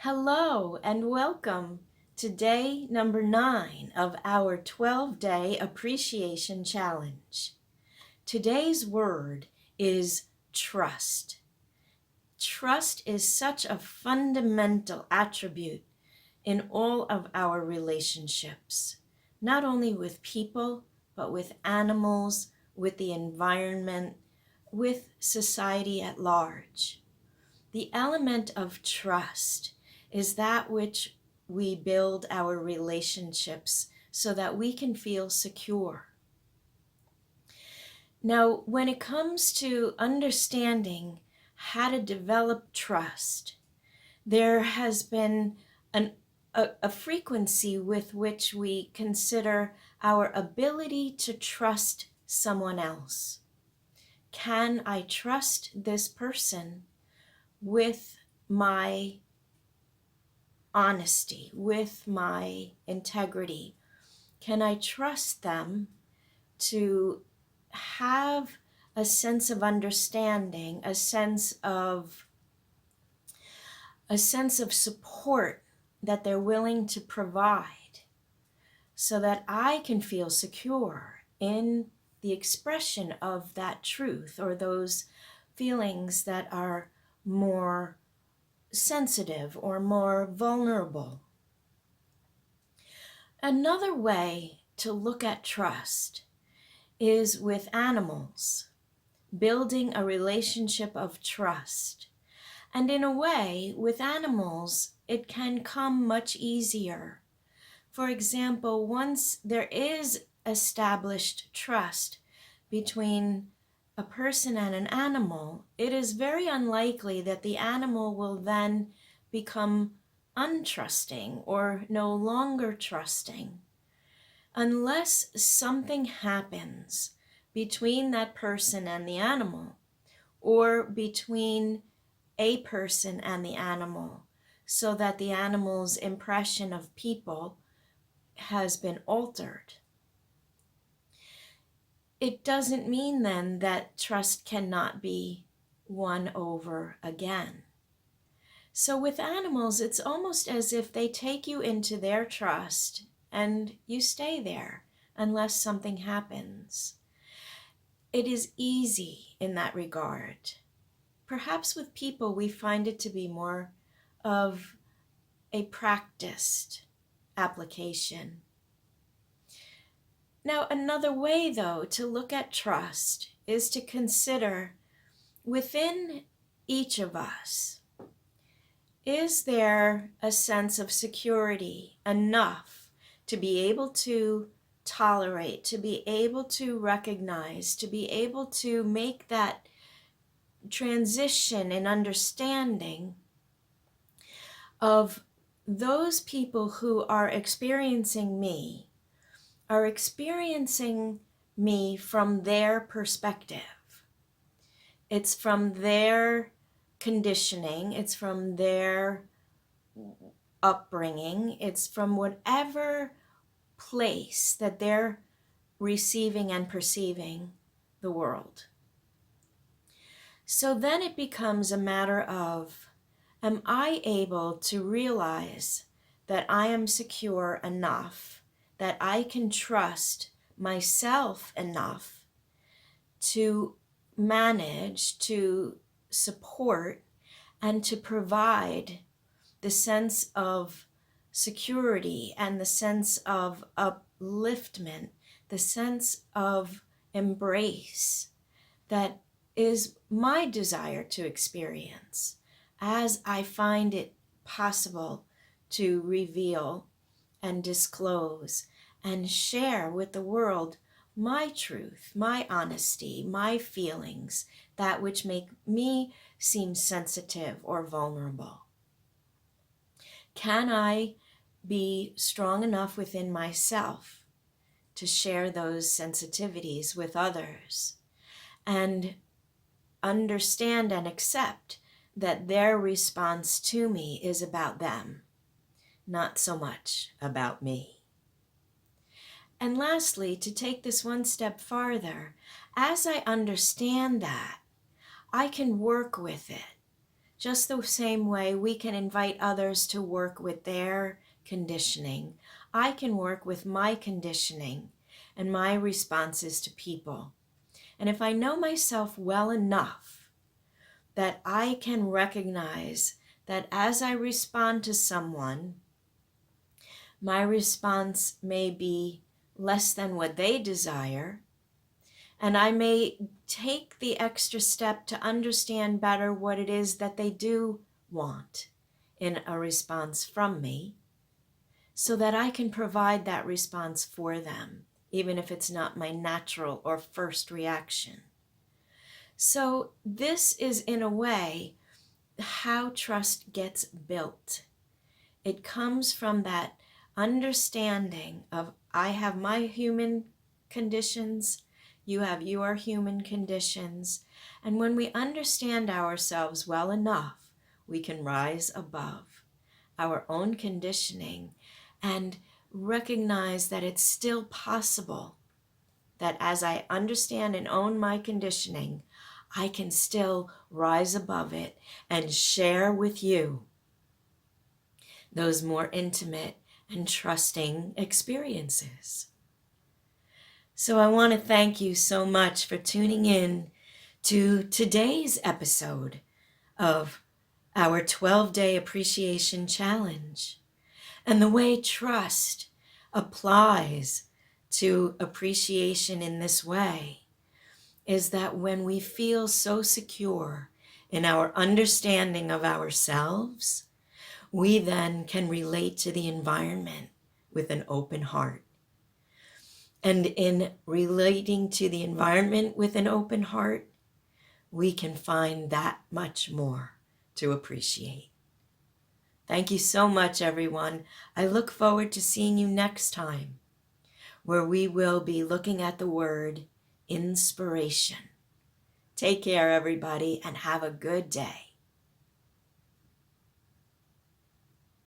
Hello and welcome to day number 9 of our 12-day appreciation challenge. Today's word is trust. Trust is such a fundamental attribute in all of our relationships, not only with people, but with animals, with the environment, with society at large. The element of trust is that which we build our relationships so that we can feel secure. Now, when it comes to understanding how to develop trust, there has been a frequency with which we consider our ability to trust someone else. Can I trust this person with my honesty, with my integrity? Can I trust them to have a sense of understanding, a sense of support that they're willing to provide so that I can feel secure in the expression of that truth or those feelings that are more sensitive or more vulnerable? Another way to look at trust is with animals, building a relationship of trust. And in a way, with animals, it can come much easier. For example, once there is established trust between a person and an animal, it is very unlikely that the animal will then become untrusting or no longer trusting, unless something happens between that person and the animal, or between a person and the animal, so that the animal's impression of people has been altered. It doesn't mean then that trust cannot be won over again. So with animals, it's almost as if they take you into their trust and you stay there unless something happens. It is easy in that regard. Perhaps with people, we find it to be more of a practiced application. Now, another way, though, to look at trust is to consider within each of us, is there a sense of security enough to be able to tolerate, to be able to recognize, to be able to make that transition in understanding of those people who are experiencing me from their perspective. It's from their conditioning, it's from their upbringing, it's from whatever place that they're receiving and perceiving the world. So then it becomes a matter of, am I able to realize that I am secure enough, that I can trust myself enough to manage, to support, and to provide the sense of security and the sense of upliftment, the sense of embrace that is my desire to experience as I find it possible to reveal and disclose and share with the world my truth, my honesty, my feelings, that which make me seem sensitive or vulnerable. Can I be strong enough within myself to share those sensitivities with others and understand and accept that their response to me is about them, not so much about me? And lastly, to take this one step farther, as I understand that, I can work with it, just the same way we can invite others to work with their conditioning, I can work with my conditioning and my responses to people. And if I know myself well enough that I can recognize that as I respond to someone, my response may be less than what they desire, and I may take the extra step to understand better what it is that they do want in a response from me, so that I can provide that response for them, even if it's not my natural or first reaction. So this is, in a way, how trust gets built. It comes from that understanding of, I have my human conditions, you have your human conditions, and when we understand ourselves well enough, we can rise above our own conditioning and recognize that it's still possible that as I understand and own my conditioning, I can still rise above it and share with you those more intimate and trusting experiences. So I want to thank you so much for tuning in to today's episode of our 12-day appreciation challenge, and the way trust applies to appreciation in this way is that when we feel so secure in our understanding of ourselves, we then can relate to the environment with an open heart. And in relating to the environment with an open heart, we can find that much more to appreciate. Thank you so much, everyone. I look forward to seeing you next time, where we will be looking at the word inspiration. Take care, everybody, and have a good day.